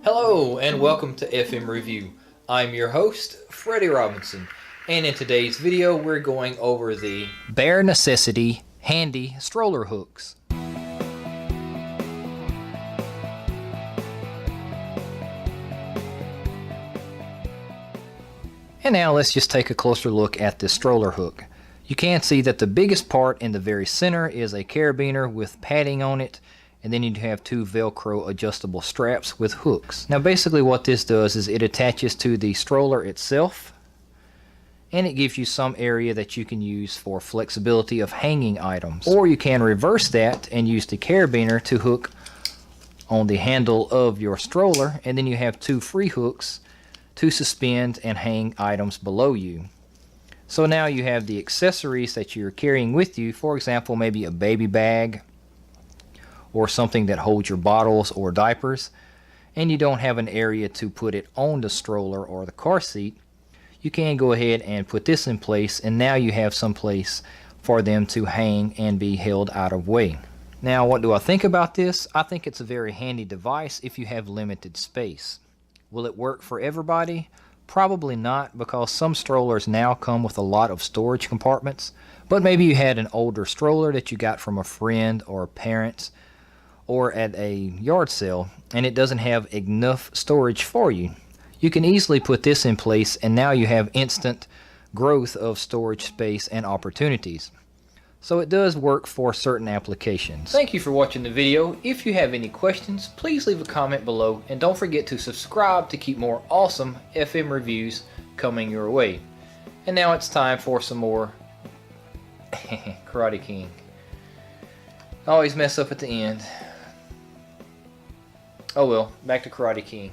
Hello and welcome to FMRevu. I'm your host, Freddie Robinson, and in today's video we're going over the bare necessity handy stroller hooks. And now let's just take a closer look at this stroller hook. You can see that the biggest part in the very center is a carabiner with padding on it, and then you have two Velcro adjustable straps with hooks. Now basically what this does is it attaches to the stroller itself, and it gives you some area that you can use for flexibility of hanging items. Or you can reverse that and use the carabiner to hook on the handle of your stroller, and then you have two free hooks to suspend and hang items below you. So now you have the accessories that you're carrying with you, for example maybe a baby bag or something that holds your bottles or diapers, and you don't have an area to put it on the stroller or the car seat. You can go ahead and put this in place, and now you have some place for them to hang and be held out of way. Now what do I think about this? I think it's a very handy device if you have limited space. Will it work for everybody? Probably not, because some strollers now come with a lot of storage compartments, but maybe you had an older stroller that you got from a friend or a parent or at a yard sale, and it doesn't have enough storage for you. You can easily put this in place, and now you have instant growth of storage space and opportunities. So it does work for certain applications. Thank you for watching the video. If you have any questions, please leave a comment below, and don't forget to subscribe to keep more awesome FM reviews coming your way. And now it's time for some more Karate King. I always mess up at the end. Oh well, back to Karate King.